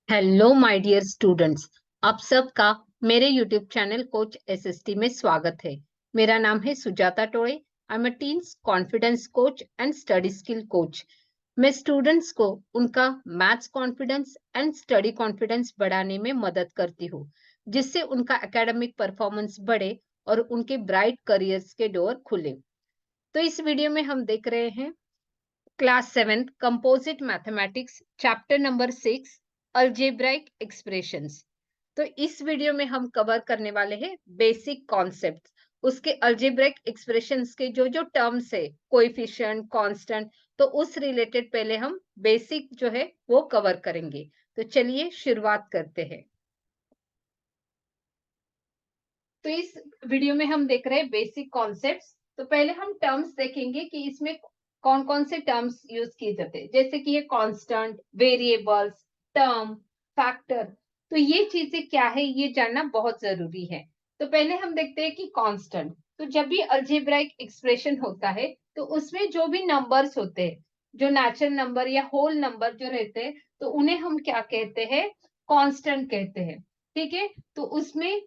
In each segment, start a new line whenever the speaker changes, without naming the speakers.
Hello my dear students. आप सबका मेरे यूट्यूब चैनल कोच एसएसटी में स्वागत है। मेरा नाम है Sujata Tode. I am a teens confidence coach and study skill coach. मैं स्टूडेंट्स को उनका maths confidence and study confidence बढ़ाने में मदद करती हूँ, जिससे उनका एकेडमिक परफॉर्मेंस बढ़े और उनके ब्राइट करियर्स के डोर खुले। तो इस वीडियो में हम देख रहे हैं class 7 composite mathematics chapter number 6 algebraic expressions. तो इस वीडियो में हम कवर करने वाले हैं बेसिक कॉन्सेप्ट्स, उसके अल्जेब्राइक एक्सप्रेशंस के जो जो टर्म्स है, कोएफिशिएंट, कांस्टेंट, तो उस रिलेटेड पहले हम बेसिक जो है वो कवर करेंगे। तो चलिए शुरुआत करते हैं। तो इस वीडियो में हम देख रहे हैं बेसिक कॉन्सेप्ट्स। तो पहले हम टर्म्स देखेंगे कि इसमें कौन कौन से टर्म्स यूज किए जाते हैं, जैसे कि ये कांस्टेंट, वेरिएबल्स, टर्म, फैक्टर। तो ये चीजें क्या है ये जानना बहुत जरूरी है। तो पहले हम देखते हैं कि कांस्टेंट। तो जब भी अल्जेब्राइक एक्सप्रेशन होता है तो उसमें जो भी नंबर्स होते हैं, जो नेचुरल नंबर या होल नंबर जो रहते हैं, तो उन्हें हम क्या कहते हैं? कांस्टेंट कहते हैं। ठीक है। तो उसमें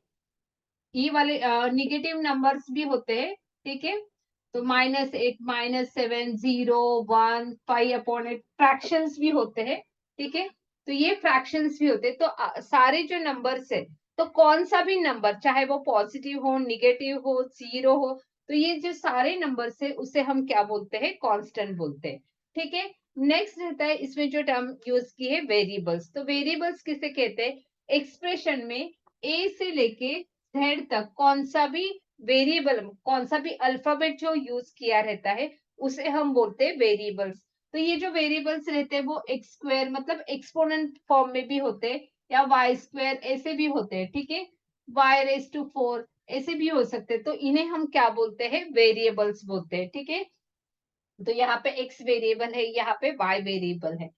ये वाले निगेटिव नंबर्स भी होते हैं। ठीक है। तो -8, -7, 0, 1, 5/8 फ्रैक्शंस भी होते हैं। ठीक है। तो ये फ्रैक्शंस भी होते हैं। तो सारे जो नंबर्स है, तो कौन सा भी नंबर, चाहे वो पॉजिटिव हो, निगेटिव हो, जीरो हो, तो ये जो सारे नंबर्स है उसे हम क्या बोलते हैं? कांस्टेंट बोलते हैं। ठीक है। नेक्स्ट रहता है इसमें जो टर्म यूज की है, वेरिएबल्स। तो वेरिएबल्स किसे कहते हैं? एक्सप्रेशन में ए से लेके जेड तक कौन सा भी वेरिएबल, कौन सा भी अल्फाबेट जो यूज किया रहता है उसे हम बोलते हैं वेरिएबल्स। तो ये जो वेरिएबल्स रहते हैं वो एक्स स्क्वायर मतलब एक्सपोनेंट फॉर्म में भी होते हैं, या वाई स्क्वायर ऐसे भी होते हैं। ठीक है। y⁴ ऐसे भी हो सकते हैं। तो इन्हें हम क्या बोलते हैं? वेरिएबल्स बोलते हैं। ठीक है। तो यहाँ पे x वेरिएबल है, यहाँ पे y वेरिएबल है।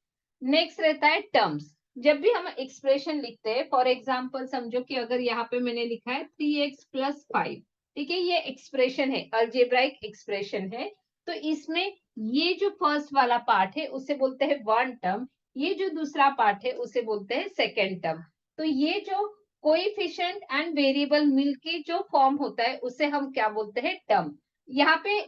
नेक्स्ट रहता है टर्म्स। जब भी हम एक्सप्रेशन लिखते हैं, फॉर एग्जाम्पल समझो कि अगर यहाँ पे मैंने लिखा है 3x+5, ठीक है, ये एक्सप्रेशन है, अल्जेब्राइक एक्सप्रेशन है। तो इसमें ये जो फर्स्ट वाला पार्ट है उसे बोलते हैं वन टर्म, ये जो दूसरा पार्ट है उसे बोलते हैं सेकेंड टर्म। तो ये जो कोएफिशिएंट एंड वेरिएबल मिलके जो फॉर्म होता है उसे हम क्या बोलते हैं? टर्म। यहाँ पे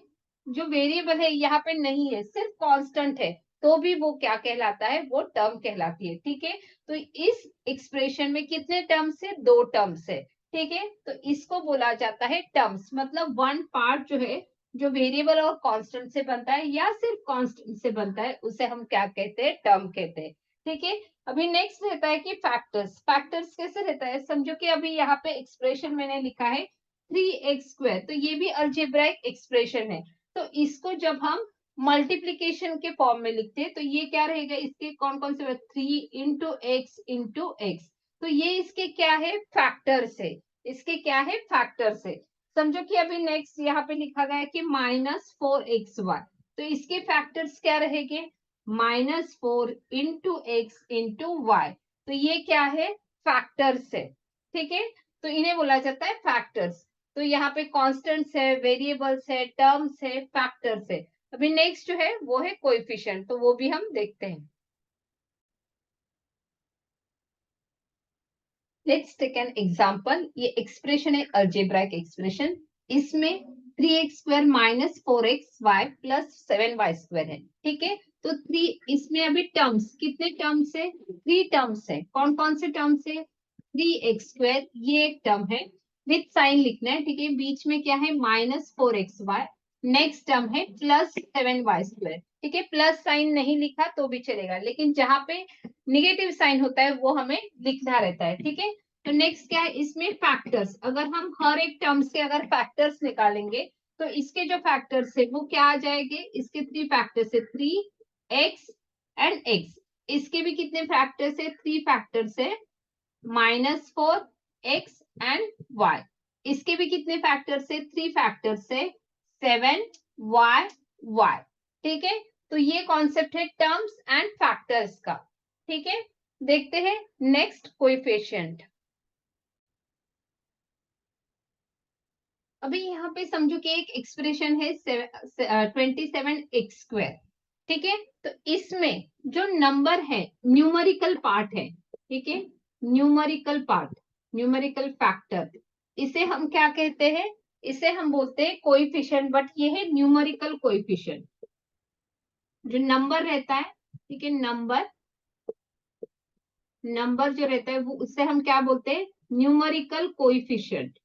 जो वेरिएबल है यहाँ पे नहीं है, सिर्फ कांस्टेंट है, तो भी वो क्या कहलाता है? वो टर्म कहलाती है। ठीक है। तो इस एक्सप्रेशन में कितने टर्म्स है? दो टर्म्स है। ठीक है। तो इसको बोला जाता है टर्म्स, मतलब वन पार्ट जो है, जो वेरिएबल और कांस्टेंट से बनता है या सिर्फ कांस्टेंट से बनता है, उसे हम क्या कहते हैं? टर्म कहते हैं। ठीक है। अभी नेक्स्ट रहता है कि फैक्टर्स। फैक्टर्स कैसे रहता है? समझो कि अभी यहाँ पे एक्सप्रेशन मैंने लिखा है 3x², तो ये भी अल्जेब्राइक एक्सप्रेशन है। तो इसको जब हम मल्टीप्लीकेशन के फॉर्म में लिखते हैं तो ये क्या रहेगा? इसके कौन कौन से? 3 × x × x। तो ये इसके क्या है? फैक्टर्स है। इसके क्या है? फैक्टर्स है। समझो कि अभी नेक्स्ट यहाँ पे लिखा गया है कि -4xy, तो इसके फैक्टर्स क्या रहेंगे? -4 × x × y। तो ये क्या है? फैक्टर्स है। ठीक है। तो इन्हें बोला जाता है फैक्टर्स। तो यहाँ पे कॉन्स्टेंट्स है, वेरिएबल्स है, टर्म्स है, फैक्टर्स है। अभी नेक्स्ट जो है वो है कोएफिशिएंट, तो वो भी हम देखते हैं। Let's take an example. ये एक्सप्रेशन है अल्जेब्राइक एक्सप्रेशन। इसमें 3x² -4xy + 7y² है। ठीक है। तो 3, इसमें अभी टर्म्स, कितने टर्म्स है? 3 टर्म्स है। कौन कौन से टर्म्स है? 3x², ये एक टर्म है, विथ साइन लिखना है। ठीक है। बीच में क्या है? -4xy। नेक्स्ट टर्म है +7y²। ठीक है। प्लस साइन नहीं लिखा तो भी चलेगा, लेकिन जहां पे निगेटिव साइन होता है वो हमें लिखना रहता है। ठीक है। तो नेक्स्ट क्या है? इसमें फैक्टर्स। अगर हम हर एक टर्म से अगर फैक्टर्स निकालेंगे तो इसके जो फैक्टर्स है वो क्या आ जाएंगे? इसके 3 फैक्टर्स है, 3x एंड x। इसके भी कितने फैक्टर्स है? 3 फैक्टर्स है, -4x एंड y। इसके भी कितने फैक्टर्स है? 3 फैक्टर्स है, 7y। ठीक है। तो ये कॉन्सेप्ट है टर्म्स एंड फैक्टर्स का। ठीक है। देखते हैं नेक्स्ट कोएफिशिएंट। अभी यहाँ पे समझो कि एक एक्सप्रेशन है 27x²। ठीक है। तो इसमें जो नंबर है, न्यूमेरिकल पार्ट है, ठीक है, न्यूमेरिकल पार्ट, न्यूमेरिकल फैक्टर, इसे हम क्या कहते हैं, इसे हम बोलते हैं कोएफिशिएंट, बट ये है न्यूमेरिकल कोएफिशिएंट, जो नंबर रहता है, ठीक है, नंबर, नंबर जो रहता है वो उससे हम क्या बोलते हैं, न्यूमेरिकल कोएफिशिएंट,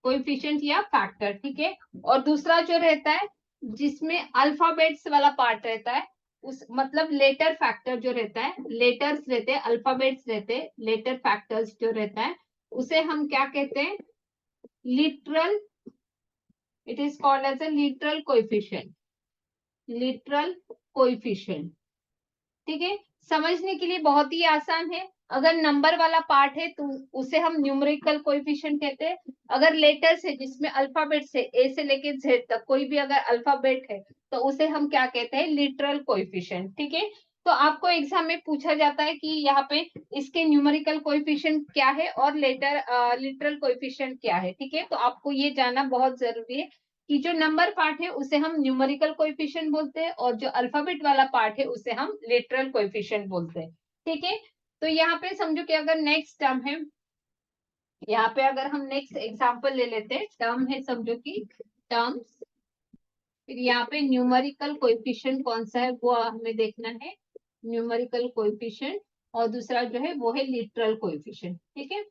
कोएफिशिएंट या फैक्टर, ठीक है। और दूसरा जो रहता है जिसमें अल्फाबेट्स वाला पार्ट रहता है, उस मतलब लेटर फैक्टर जो रहता है, लेटर्स रहते हैं, अल्फाबेट्स रहते हैं, लेटर फैक्टर्स जो रहता है उसे हम क्या कहते हैं, literal, it is called as a literal coefficient, literal coefficient, ठीक है। समझने के लिए बहुत ही आसान है। अगर नंबर वाला पार्ट है तो उसे हम न्यूमेरिकल कोएफिशिएंट कहते हैं। अगर लेटर्स है जिसमें अल्फाबेट्स है, ए से लेके जेड तक कोई भी अगर अल्फाबेट है तो उसे हम क्या कहते हैं, लिटरल कोएफिशिएंट, ठीक है। तो आपको एग्जाम में पूछा जाता है कि यहाँ पे इसके न्यूमेरिकल कोएफिशिएंट क्या है और लिटरल कोएफिशिएंट क्या है, ठीक है। तो आपको ये जानना बहुत जरूरी है कि जो नंबर पार्ट है उसे हम न्यूमेरिकल कोएफिशिएंट बोलते हैं और जो अल्फाबेट वाला पार्ट है उसे हम लिटरल कोएफिशिएंट बोलते हैं, ठीक है। तो यहाँ पे समझो कि अगर नेक्स्ट टर्म है, यहाँ पे अगर हम नेक्स्ट एग्जांपल ले लेते हैं, टर्म है समझो कि टर्म्स, फिर यहाँ पे न्यूमेरिकल कोएफिशिएंट कौन सा है वो हमें देखना है, न्यूमेरिकल कोएफिशिएंट, और दूसरा जो है वो है लिटरल कोएफिशिएंट, ठीक है।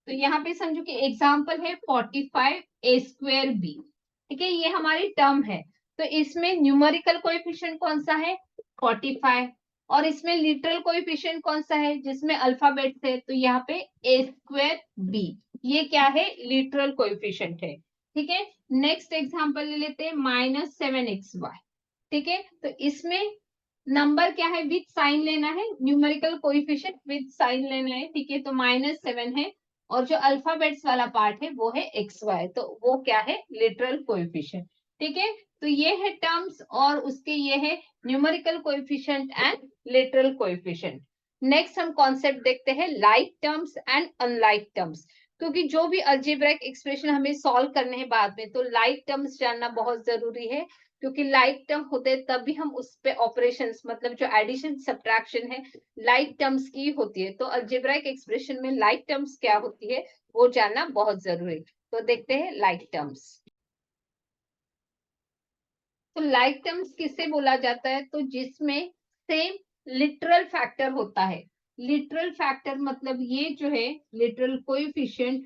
तो यहाँ पे समझो कि एग्जाम्पल है 45 ए स्क्वायर बी, ठीक है, ये हमारी टर्म है। तो इसमें न्यूमेरिकल कोएफिशिएंट कौन सा है, 45, और इसमें लिटरल कोएफिशिएंट कौन सा है जिसमें अल्फाबेट है, तो यहाँ पे ए स्क्वायर बी, ये क्या है, लिटरल कोएफिशिएंट है, ठीक है। नेक्स्ट एग्जाम्पल ले लेते हैं -7xy, ठीक है। तो इसमें नंबर क्या है, विद साइन लेना है, न्यूमेरिकल कोएफिशिएंट विद साइन लेना है, ठीक है। तो -7 है और जो अल्फाबेट्स वाला पार्ट है वो है एक्स वाई, तो वो क्या है, लिटरल कोएफिशिएंट, ठीक है। तो ये है टर्म्स और उसके ये है numerical coefficient and literal coefficient. Next हम कॉन्सेप्ट देखते हैं like terms and unlike terms, क्योंकि जो भी अलजेब्रिक एक्सप्रेशन हमें सॉल्व करने हैं बाद में, तो लाइक टर्म्स जानना बहुत जरूरी है, क्योंकि लाइक टर्म होते हैं तब भी हम उस पे ऑपरेशंस, मतलब जो एडिशन सब्ट्रैक्शन है लाइक टर्म्स की होती है। तो अलजेब्रिक एक्सप्रेशन में लाइक टर्म्स क्या होती है वो जानना बहुत जरूरी। तो देखते हैं लाइक टर्म्स। तो लाइक टर्म्स किससे बोला जाता है, तो जिसमें सेम लिटरल फैक्टर होता है। लिटरल फैक्टर मतलब ये जो है लिटरल कोएफिशिएंट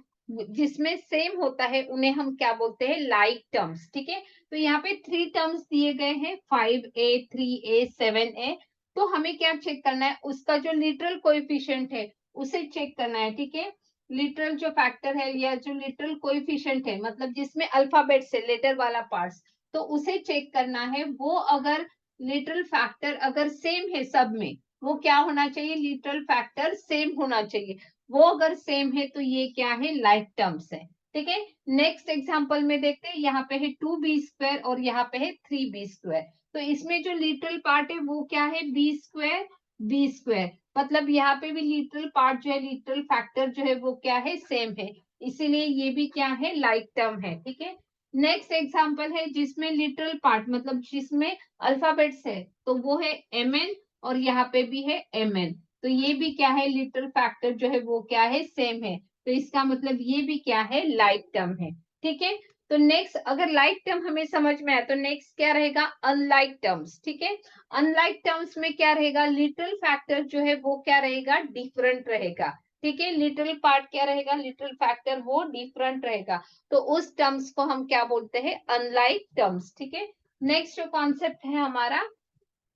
जिसमें सेम होता है उन्हें हम क्या बोलते हैं, लाइक टर्म्स, ठीक है। तो यहाँ पे 3 टर्म्स दिए गए हैं, 5a 3a 7a। तो हमें क्या चेक करना है, उसका जो लिटरल कोएफिशिएंट है उसे चेक करना है, ठीक है। लिटरल जो फैक्टर है या जो लिटरल कोएफिशिएंट है, मतलब जिसमें अल्फाबेट से लेटर वाला पार्ट, तो उसे चेक करना है। वो अगर लिटरल फैक्टर अगर सेम है सब में, वो क्या होना चाहिए, लिटरल फैक्टर सेम होना चाहिए। वो अगर सेम है तो ये क्या है, लाइक टर्म्स है, ठीक है। नेक्स्ट एग्जांपल में देखते हैं, यहाँ पे है 2b² और यहाँ पे है 3b²। तो इसमें जो लिटरल पार्ट है वो क्या है, b², मतलब यहाँ पे भी लिटरल पार्ट जो है, लिटरल फैक्टर जो है वो क्या है, सेम है, इसीलिए ये भी क्या है, लाइक टर्म है, ठीक है। नेक्स्ट एग्जांपल है जिसमें लिटरल पार्ट मतलब जिसमें अल्फाबेट्स है, तो वो है mn और यहाँ पे भी है mn। तो ये भी क्या है, लिटरल फैक्टर जो है वो क्या है, सेम है। तो इसका मतलब ये भी क्या है, लाइक टर्म है, ठीक है। तो नेक्स्ट अगर लाइक टर्म हमें समझ में आए तो नेक्स्ट क्या रहेगा, अनलाइक टर्म्स, ठीक है। अनलाइक टर्म्स में क्या रहेगा, लिटरल फैक्टर जो है वो क्या रहेगा, डिफरेंट रहेगा, ठीक है। लिटरल पार्ट क्या रहेगा, लिटरल फैक्टर वो डिफरेंट रहेगा। तो उस टर्म्स को हम क्या बोलते हैं, अनलाइक टर्म्स, ठीक है। नेक्स्ट जो कॉन्सेप्ट है हमारा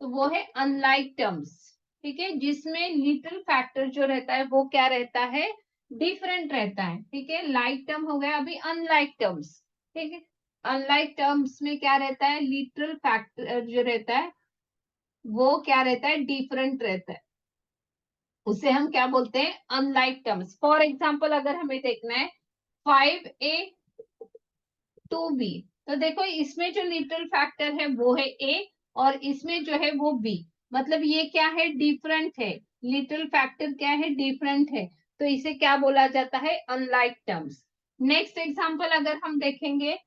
तो वो है अनलाइक टर्म्स, ठीक है, जिसमें लिटरल फैक्टर जो रहता है वो क्या रहता है, डिफरेंट रहता है, ठीक है। लाइक टर्म हो गया, अभी अनलाइक टर्म्स, ठीक है। अनलाइक टर्म्स में क्या रहता है, लिटरल फैक्टर जो रहता है वो क्या रहता है, डिफरेंट रहता है, उसे हम क्या बोलते हैं, अनलाइक टर्म्स। फॉर एग्जाम्पल अगर हमें देखना है 5a 2b, तो देखो इसमें जो लिटरल फैक्टर है वो है a और इसमें जो है वो b, मतलब ये क्या है, डिफरेंट है, लिटरल फैक्टर क्या है, डिफरेंट है, तो इसे क्या बोला जाता है, अनलाइक टर्म्स। नेक्स्ट एग्जांपल अगर हम देखेंगे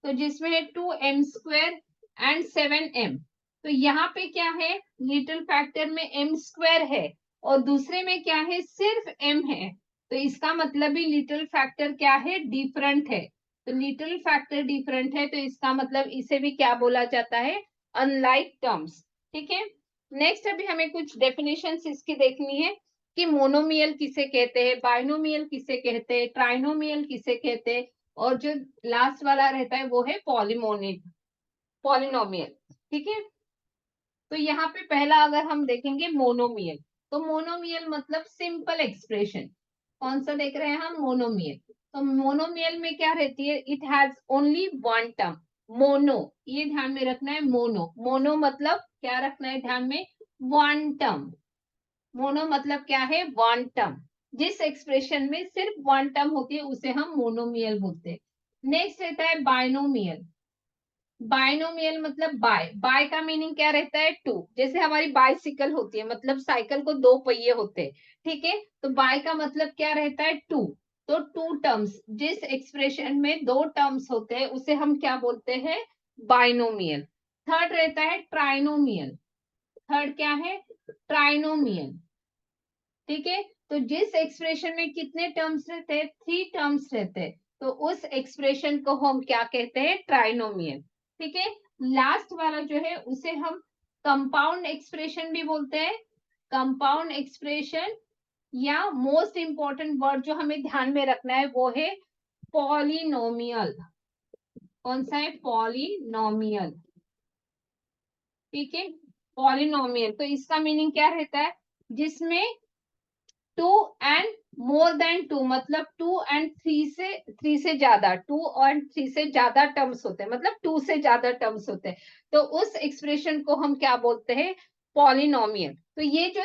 तो जिसमें है 2m² एंड 7m, तो यहाँ पे क्या है, लिटिल फैक्टर में m स्क्वायर है और दूसरे में क्या है, सिर्फ m है। तो इसका मतलब ही लिटिल फैक्टर क्या है, डिफरेंट है। तो लिटिल फैक्टर डिफरेंट है, तो इसका मतलब इसे भी क्या बोला जाता है, अनलाइक टर्म्स। ठीक है, नेक्स्ट अभी हमें कुछ डेफिनेशंस इसकी देखनी है कि मोनोमियल किसे कहते हैं, बाइनोमियल किसे कहते हैं, ट्राइनोमियल किसे कहते हैं, और जो लास्ट वाला रहता है वो है पॉलिनोमियल। ठीक है, तो यहाँ पे पहला अगर हम देखेंगे मोनोमियल, तो मोनोमियल मतलब सिंपल एक्सप्रेशन। कौन सा देख रहे हैं हम, मोनोमियल। तो मोनोमियल में क्या रहती है, it has only one term. Mono, ये ध्यान में रखना है, मोनो, मोनो मतलब क्या रखना है ध्यान में, वन टर्म। मोनो मतलब क्या है, वन टर्म। जिस एक्सप्रेशन में सिर्फ वन टर्म होती है उसे हम मोनोमियल बोलते हैं। नेक्स्ट रहता है बाइनोमियल। बाइनोमियल मतलब बाय, बाय का मीनिंग क्या रहता है, टू। जैसे हमारी बाइसिकल होती है, मतलब साइकिल को दो पहिए होते हैं। ठीक है, तो बाय का मतलब क्या रहता है, टू। तो टू टर्म्स, जिस एक्सप्रेशन में दो टर्म्स होते हैं उसे हम क्या बोलते हैं, बाइनोमियल। थर्ड रहता है ट्राइनोमियल। थर्ड क्या है, ट्राइनोमियल। ठीक है, तो जिस एक्सप्रेशन में कितने टर्म्स रहते हैं, थ्री टर्म्स रहते हैं, तो उस एक्सप्रेशन को हम क्या कहते हैं, ट्राइनोमियल। ठीक है, लास्ट वाला जो है उसे हम कंपाउंड एक्सप्रेशन भी बोलते हैं। कंपाउंड एक्सप्रेशन, या मोस्ट इंपॉर्टेंट वर्ड जो हमें ध्यान में रखना है वो है पॉलिनोमियल। कौन सा है, पॉलिनोमियल। ठीक है, पॉलिनोमियल, तो इसका मीनिंग क्या रहता है, जिसमें two and more than two, मतलब टू एंड थ्री से ज्यादा, टू और थ्री से ज्यादा टर्म्स होते हैं, मतलब टू से ज्यादा टर्म्स होते हैं, तो उस एक्सप्रेशन को हम क्या बोलते हैं, पॉलिनोमियल। तो ये जो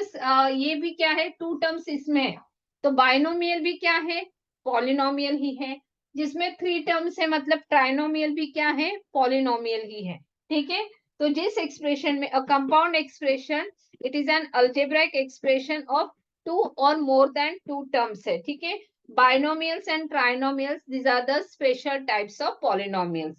ये भी क्या है, टू टर्म्स इसमें है, तो बाइनोमियल भी क्या है, पॉलिनोमियल ही है। जिसमें थ्री टर्म्स है, मतलब ट्राइनोमियल भी क्या है, पॉलिनोमियल ही है। ठीक है, तो जिस एक्सप्रेशन में, a compound expression, it is an algebraic expression of two और मोर देन टू टर्म्स है। ठीक है, binomials and trinomials, these are the special types of polynomials.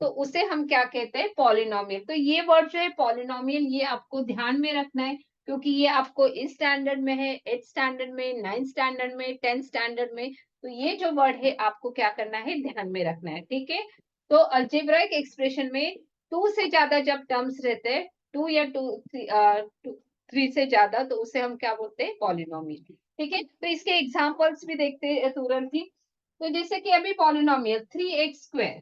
तो उसे हम क्या कहते हैं, पॉलिनोमियल। तो ये वर्ड जो है पॉलिनोमियल, ये आपको ध्यान में रखना है, क्योंकि ये आपको इस स्टैंडर्ड में है, 8th स्टैंडर्ड में, 9th स्टैंडर्ड में, 10th स्टैंडर्ड में। तो ये जो वर्ड है आपको क्या करना है, ध्यान में रखना है। ठीक है, तो अल्जेब्राइक एक्सप्रेशन में टू से ज्यादा जब टर्म्स रहते हैं, टू या थ्री से ज्यादा, तो उसे हम क्या बोलते हैं, पॉलिनोमियल। ठीक है, तो इसके एग्जांपल्स भी देखते हैं तुरंत ही। तो जैसे कि अभी पॉलिनोमियल 3x²,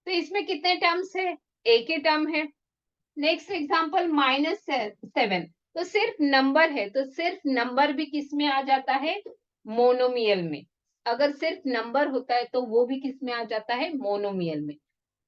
तो इसमें कितने टर्म्स है, एक ही टर्म है। नेक्स्ट एग्जांपल -7, तो सिर्फ नंबर है, तो सिर्फ नंबर भी किस में आ जाता है, मोनोमियल में। अगर सिर्फ नंबर होता है तो वो भी किस में आ जाता है, मोनोमियल में।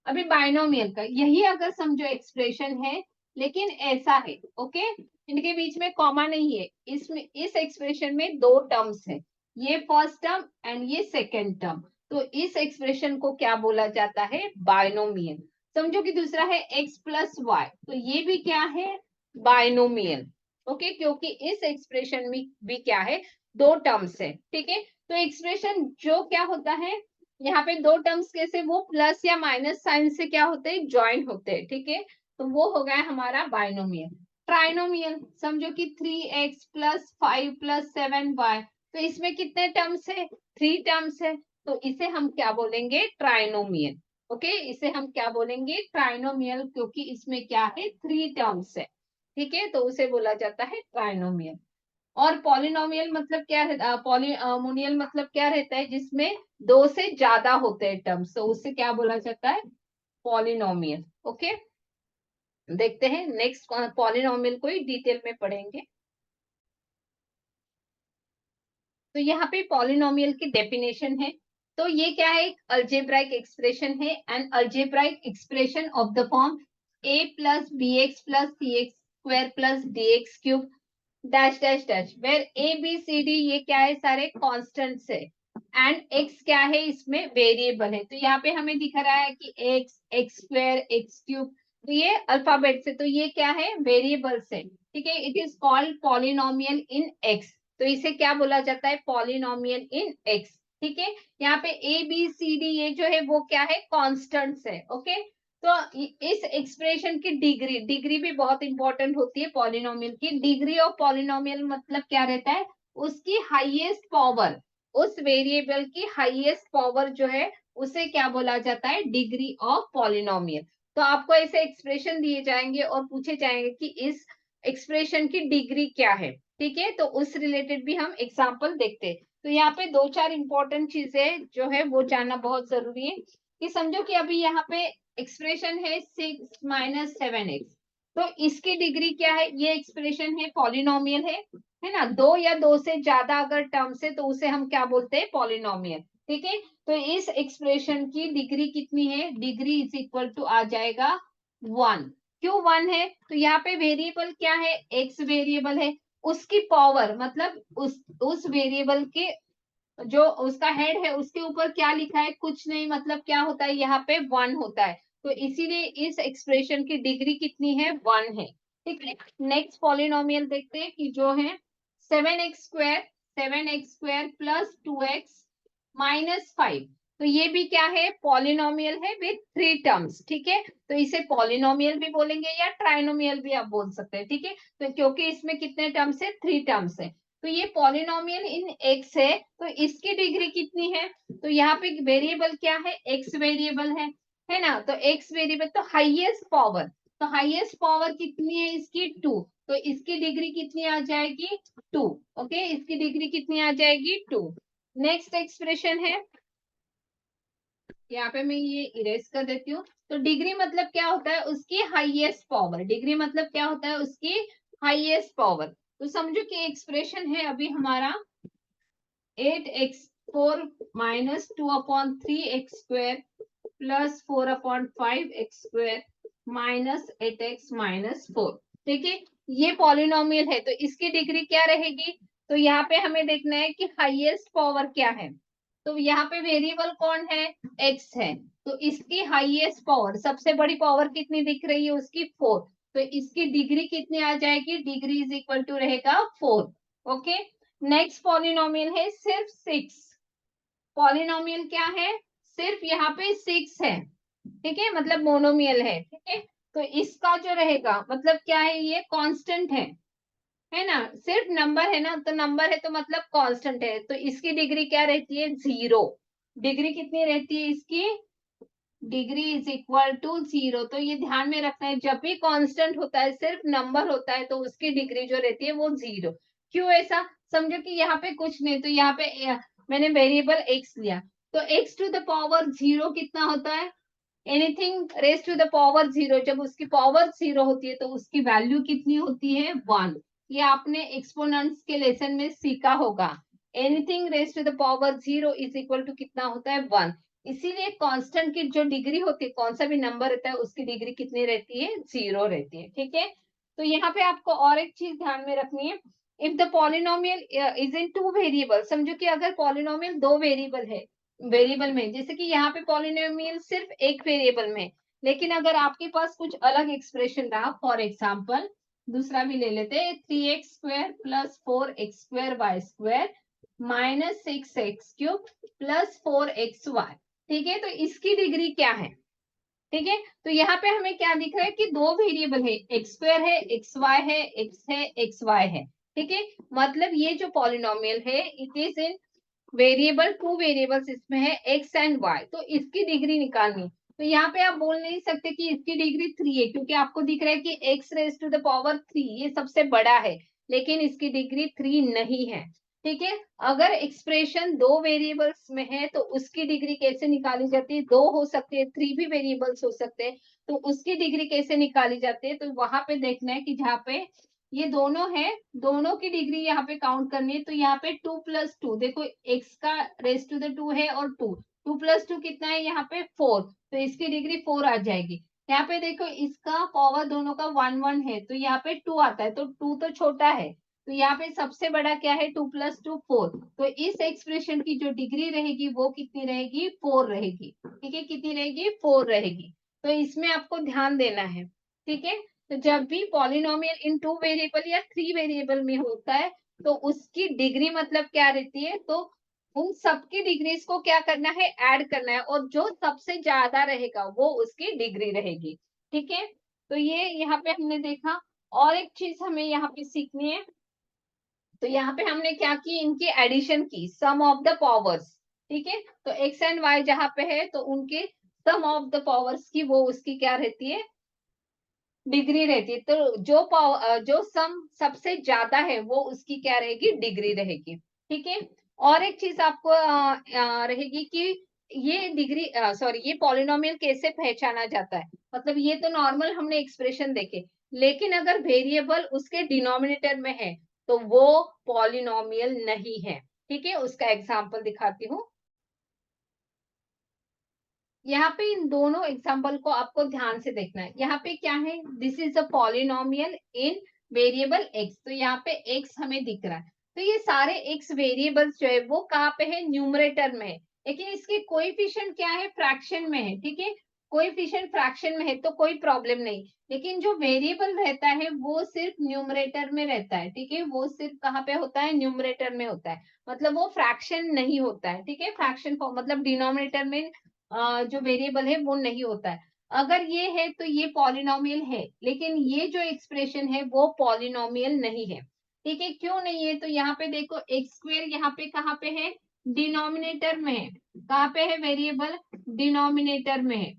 अभी बाइनोमियल का यही अगर समझो एक्सप्रेशन है, लेकिन ऐसा है, ओके, इनके बीच में कॉमा नहीं है, इसमें इस एक्सप्रेशन में दो टर्म्स है, ये फर्स्ट टर्म एंड ये सेकेंड टर्म। तो इस एक्सप्रेशन को क्या बोला जाता है, बाइनोमियल। समझो कि दूसरा है x+y, तो ये भी क्या है, बाइनोमियल। ओके, क्योंकि इस एक्सप्रेशन में भी क्या है, दो टर्म्स है। ठीक है, तो एक्सप्रेशन जो क्या होता है, यहाँ पे दो टर्म्स कैसे, वो प्लस या माइनस साइन से क्या होते हैं, ज्वाइन होते हैं। ठीक है, तो वो हो गया हमारा बाइनोमियल। ट्राइनोमियल, समझो कि 3x+5+7y, तो इसमें कितने टर्म्स है, थ्री टर्म्स है, तो इसे हम क्या बोलेंगे, ट्राइनोमियल। ओके, इसे हम क्या बोलेंगे, ट्राइनोमियल, क्योंकि इसमें क्या है, थ्री टर्म्स है। ठीक है, तो उसे बोला जाता है ट्राइनोमियल। और पॉलिनोमियल मतलब क्या रहता, पॉलिमोनियल मतलब क्या रहता है, जिसमें दो से ज्यादा होते हैं टर्म्स, तो उससे क्या बोला जाता है, पॉलिनोमियल। ओके, देखते हैं नेक्स्ट पॉलिनोमियल को ही डिटेल में पढ़ेंगे। तो यहाँ पे पॉलिनोमियल की डेफिनेशन है। तो ये क्या है, एक अल्जेब्राइक एक्सप्रेशन है, an algebraic expression of the form a+bx+cx² + dash dash dash, where ABCD ये क्या है, सारे कॉन्स्टेंट्स है, एंड x क्या है, इसमें वेरिएबल है। तो यहाँ पे हमें दिख रहा है कि x, x², x³, तो ये अल्फाबेट से, तो ये क्या है, वेरिएबल्स है। ठीक है, it is called polynomial in x, तो इसे क्या बोला जाता है, पॉलिनोमियल इन x। ठीक है, यहाँ पे ABCD ये जो है वो क्या है, कॉन्स्टेंट्स है। ओके, तो इस एक्सप्रेशन की डिग्री, डिग्री भी बहुत इंपॉर्टेंट होती है पॉलिनोमियल की। डिग्री ऑफ पॉलिनोमियल मतलब क्या रहता है, उसकी हाईएस्ट पावर, उस वेरिएबल की हाईएस्ट पावर जो है उसे क्या बोला जाता है, डिग्री ऑफ पॉलिनोमियल। तो आपको ऐसे एक्सप्रेशन दिए जाएंगे और पूछे जाएंगे कि इस एक्सप्रेशन की डिग्री क्या है, ठीक है। तो उस रिलेटेड भी हम एग्जाम्पल देखते हैं। तो यहाँ पे दो चार इंपॉर्टेंट चीजें जो है वो जानना बहुत जरूरी है। कि समझो कि अभी यहाँ पे एक्सप्रेशन है 6 - 7x, तो इसकी डिग्री क्या है, ये एक्सप्रेशन है पॉलिनोमियल है ना। दो या दो से ज्यादा अगर टर्म्स है तो उसे हम क्या बोलते हैं, पॉलिनोमियल, ठीक है। तो इस एक्सप्रेशन की डिग्री कितनी है, डिग्री इज इक्वल टू आ जाएगा 1। क्यों 1 है, तो यहाँ पे वेरिएबल क्या है, एक्स वेरिएबल है, उसकी पावर मतलब उस वेरिएबल के जो उसका हेड है उसके ऊपर क्या लिखा है, कुछ नहीं, मतलब क्या होता है यहाँ पे 1 होता है। तो इसीलिए इस एक्सप्रेशन की डिग्री कितनी है, 1 है, ठीक है। नेक्स्ट पॉलिनोमियल देखते हैं कि जो है 7x² 7x² प्लस 2x - 5। तो ये भी क्या है, पॉलिनोमियल है विथ 3 टर्म्स, ठीक है। तो इसे पॉलिनोमियल भी बोलेंगे या ट्राइनोमियल भी आप बोल सकते हैं, ठीक है। तो क्योंकि इसमें कितने टर्म्स है, 3 टर्म्स है। तो ये पॉलिनोमियल इन एक्स है, तो इसकी डिग्री कितनी है, तो यहाँ पे वेरिएबल क्या है, एक्स वेरिएबल है ना। तो एक्स वेरिएबल, तो हाईएस्ट पावर, तो हाईएस्ट पावर कितनी है इसकी, 2। तो इसकी डिग्री कितनी आ जाएगी, 2। ओके, इसकी डिग्री कितनी आ जाएगी, 2। नेक्स्ट एक्सप्रेशन है, यहाँ पे मैं ये इरेज कर देती हूँ। तो डिग्री मतलब क्या होता है, उसकी हाईएस्ट पावर, डिग्री मतलब क्या होता है, उसकी हाईएस्ट पावर। तो समझो कि एक्सप्रेशन है अभी हमारा 8x4 - 2/3x² plus 4/5x² -8x - 4, ठीक है। ये पॉलिनोमियल है, तो इसकी डिग्री क्या रहेगी, तो यहाँ पे हमें देखना है कि हाईएस्ट पावर क्या है। तो यहाँ पे वेरिएबल कौन है, x है, तो इसकी हाईएस्ट पावर, सबसे बड़ी पावर कितनी दिख रही है उसकी, 4। तो इसकी डिग्री कितनी आ जाएगी, डिग्री इज इक्वल टू रहेगा 4। ओके, नेक्स्ट पॉलिनोमियल है सिर्फ 6। पॉलिनोमियल क्या है, सिर्फ यहाँ पे 6 है, ठीक है, मतलब मोनोमियल है, ठीक है। तो इसका जो रहेगा मतलब क्या है, ये कांस्टेंट है ना, सिर्फ नंबर है ना, तो नंबर है तो मतलब कांस्टेंट है, तो इसकी डिग्री क्या रहती है, 0। डिग्री कितनी रहती है इसकी, डिग्री इज इक्वल टू 0। तो ये ध्यान में रखना है, जब भी कांस्टेंट होता है, सिर्फ नंबर होता है, तो उसकी डिग्री जो रहती है वो 0। क्यों ऐसा, समझो कि यहाँ पे कुछ नहीं, तो यहाँ पे मैंने वेरिएबल x लिया, तो x टू द पावर 0 कितना होता है, anything raise to the power 0, जब उसकी पावर 0 होती है तो उसकी वैल्यू कितनी होती है, 1। ये आपने एक्सपोनेंट्स के लेसन में सीखा होगा, anything raise to the power 0 is equal to कितना होता है, 1। इसीलिए कांस्टेंट की जो डिग्री होती है, कौन सा भी नंबर रहता है, उसकी डिग्री कितनी रहती है, 0 रहती है, ठीक है। तो यहाँ पे आपको और एक चीज ध्यान में रखनी है, if the polynomial is in 2 variable, समझो कि अगर पॉलिनोमियल 2 वेरिएबल है, वेरिएबल में, जैसे कि यहाँ पे पॉलिनोमियल सिर्फ एक वेरिएबल में, लेकिन अगर आपके पास कुछ अलग एक्सप्रेशन रहा, फॉर एग्जांपल दूसरा भी ले लेते हैं, 3x² plus 4x²y² -6x³ plus 4xy, ठीक है। तो इसकी डिग्री क्या है, ठीक है। तो यहाँ पे हमें क्या दिख रहा है कि दो वेरिएबल है, x² है, xy है, x है, xy है, ठीक है। मतलब ये जो पॉलिनोमियल है it is in variable, 2 variables इसमें है x एंड y, तो इसकी डिग्री निकालनी। तो यहाँ पे आप बोल नहीं सकते कि इसकी डिग्री 3 है, क्योंकि आपको दिख रहा है कि x raise to the power 3 ये सबसे बड़ा है, लेकिन इसकी डिग्री 3 नहीं है, ठीक है। अगर एक्सप्रेशन 2 वेरिएबल्स में है तो उसकी डिग्री कैसे निकाली जाती है, 2 हो सकते हैं, 3 भी वेरिएबल्स हो सकते हैं, तो उसकी डिग्री कैसे निकाली जाती है, तो वहां पे देखना है कि जहाँ पे ये दोनों है, दोनों की डिग्री यहाँ पे काउंट करनी है। तो यहाँ पे 2 + 2, देखो x का रेस टू द 2 है और 2 + 2 कितना है यहाँ पे 4, तो इसकी डिग्री 4 आ जाएगी। यहाँ पे देखो इसका पावर दोनों का 1 1 है, तो यहाँ पे 2 आता है, तो 2 तो छोटा है, तो यहाँ पे सबसे बड़ा क्या है, 2 + 2 4। तो इस एक्सप्रेशन की जो डिग्री रहेगी वो कितनी रहेगी, 4 रहेगी, ठीक है, कितनी रहेगी, 4 रहेगी। तो इसमें आपको ध्यान देना है, ठीक है। तो जब भी पॉलिनोमियल इन 2 वेरिएबल या 3 वेरिएबल में होता है तो उसकी डिग्री मतलब क्या रहती है, तो उन सबकी डिग्रीज को क्या करना है, ऐड करना है, और जो सबसे ज्यादा रहेगा वो उसकी डिग्री रहेगी। ठीक है, तो ये यहाँ पे हमने देखा। और एक चीज हमें यहाँ पे सीखनी है, तो यहाँ पे हमने क्या की, इनकी एडिशन की, सम ऑफ द पावर्स। ठीक है, तो एक्स एंड वाई जहाँ पे है तो उनके सम ऑफ द पावर्स की वो उसकी क्या रहती है, डिग्री रहती है। तो जो जो सम सबसे ज्यादा है वो उसकी क्या रहेगी, डिग्री रहेगी। ठीक है, और एक चीज आपको रहेगी कि ये डिग्री, सॉरी, ये पॉलिनोमियल कैसे पहचाना जाता है। मतलब ये तो नॉर्मल हमने एक्सप्रेशन देखे, लेकिन अगर वेरिएबल उसके डिनोमिनेटर में है तो वो पॉलिनोमियल नहीं है। ठीक है, उसका एग्जाम्पल दिखाती हूँ। यहाँ पे इन दोनों एग्जाम्पल को आपको ध्यान से देखना है। यहाँ पे क्या है, this is a polynomial in variable x. तो यहाँ पे एक्स हमें दिख रहा है, तो ये सारे एक्स वेरिएबल्स जो है वो कहाँ पे है, न्यूमरेटर में है। लेकिन इसके कोएफिशिएंट क्या है, फ्रैक्शन में है। ठीक है, कोएफिशिएंट फ्रैक्शन में है तो कोई प्रॉब्लम नहीं। लेकिन जो वेरिएबल रहता है वो सिर्फ न्यूमरेटर में रहता है। ठीक है, वो सिर्फ कहाँ पे होता है, न्यूमरेटर में होता है। मतलब वो फ्रैक्शन नहीं होता है। ठीक है, फ्रैक्शन फॉर्म मतलब डिनोमिनेटर में जो वेरिएबल है वो नहीं होता है। अगर ये है तो ये पॉलिनोमियल है, लेकिन ये जो एक्सप्रेशन है वो पॉलिनोमियल नहीं है। ठीक है, क्यों नहीं है, तो यहाँ पे देखो एक्स स्क्वेयर यहाँ पे कहाँ पे है, डिनोमिनेटर में है। कहाँ पे है वेरिएबल, डिनोमिनेटर में है,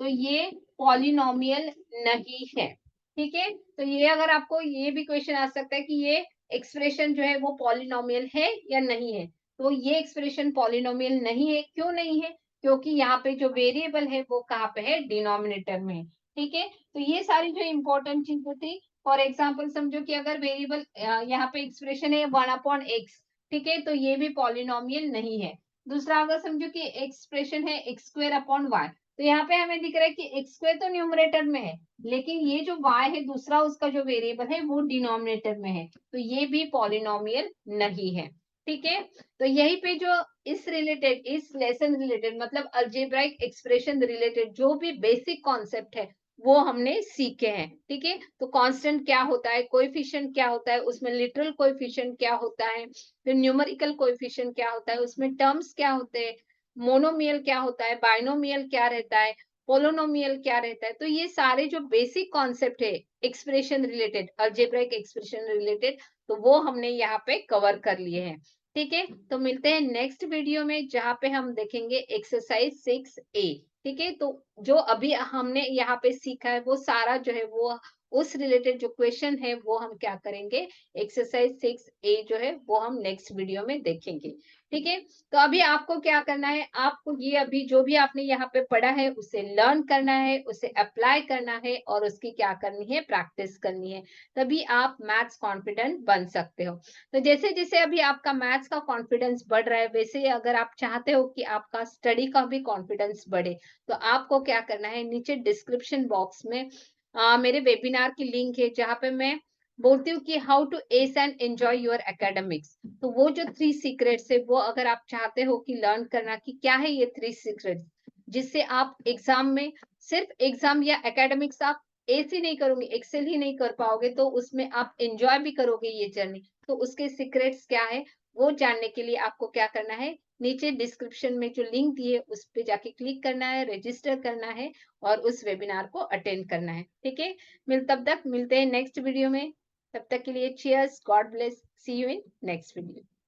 तो ये पॉलिनोमियल नहीं है। ठीक है, तो ये अगर आपको ये भी क्वेश्चन आ सकता है कि ये एक्सप्रेशन जो है वो पॉलिनोमियल है या नहीं है, तो ये एक्सप्रेशन पॉलिनोमियल नहीं है। क्यों नहीं है, क्योंकि यहाँ पे जो वेरिएबल है वो कहाँ पे है, डिनोमिनेटर में। ठीक है, तो ये सारी जो इंपॉर्टेंट चीजें थी। फॉर एग्जाम्पल समझो कि अगर वेरिएबल यहाँ पे एक्सप्रेशन है 1/x, ठीक है, तो ये भी पॉलिनोमियल नहीं है। दूसरा अगर समझो कि एक्सप्रेशन है x² अपॉन y, तो यहाँ पे हमें दिख रहा है कि x² तो न्यूमरेटर में है, लेकिन ये जो y है दूसरा उसका जो वेरिएबल है वो डिनोमिनेटर में है, तो ये भी पॉलिनोमियल नहीं है। ठीक है, तो यही पे जो इस रिलेटेड, इस लेसन रिलेटेड, मतलब अल्जेब्राइक एक्सप्रेशन रिलेटेड जो भी बेसिक कॉन्सेप्ट है वो हमने सीखे हैं। ठीक है, तो कांस्टेंट क्या होता है, कोएफिशिएंट क्या होता है, उसमें लिटरल कोएफिशिएंट क्या होता है, फिर न्यूमेरिकल कोएफिशिएंट क्या होता है, उसमें टर्म्स क्या होते हैं, मोनोमियल क्या होता है, बाइनोमियल क्या रहता है, पोलोनोमियल क्या रहता है। तो ये सारे जो बेसिक कॉन्सेप्ट है expression related, algebraic expression related, तो वो हमने यहाँ पे कवर कर लिए हैं। ठीक है, तो मिलते हैं नेक्स्ट वीडियो में जहां पे हम देखेंगे एक्सरसाइज 6A। ठीक है, तो जो अभी हमने यहाँ पे सीखा है वो सारा जो है वो उस रिलेटेड जो क्वेश्चन है वो हम क्या करेंगे, एक्सरसाइज 6A जो है वो हम नेक्स्ट वीडियो में देखेंगे। ठीक है, तो अभी आपको क्या करना है, आपको ये अभी जो भी आपने यहाँ पे पढ़ा है उसे लर्न करना है, उसे अप्लाई करना है, और उसकी क्या करनी है, प्रैक्टिस करनी है। तभी आप मैथ्स कॉन्फिडेंट बन सकते हो। तो जैसे जैसे अभी आपका मैथ्स का कॉन्फिडेंस बढ़ रहा है, वैसे ही अगर आप चाहते हो कि आपका स्टडी का भी कॉन्फिडेंस बढ़े, तो आपको क्या करना है, नीचे डिस्क्रिप्शन बॉक्स में मेरे वेबिनार की लिंक है जहाँ पे मैं बोलती हूँ कि how to ace and enjoy your academics. तो वो जो 3 सीक्रेट्स है वो अगर आप चाहते हो कि लर्न करना कि क्या है ये 3 सीक्रेट्स, जिससे आप एग्जाम में, सिर्फ एग्जाम या एकेडमिक्स आप एस ही नहीं करोगे, एक्सेल ही नहीं कर पाओगे, तो उसमें आप एंजॉय भी करोगे ये जर्नी। तो उसके सीक्रेट्स क्या है वो जानने के लिए आपको क्या करना है, नीचे डिस्क्रिप्शन में जो लिंक दिए उस पे जाके क्लिक करना है, रजिस्टर करना है, और उस वेबिनार को अटेंड करना है। ठीक है, तब तक मिलते हैं नेक्स्ट वीडियो में। तब तक के लिए cheers, God bless, see you in next video.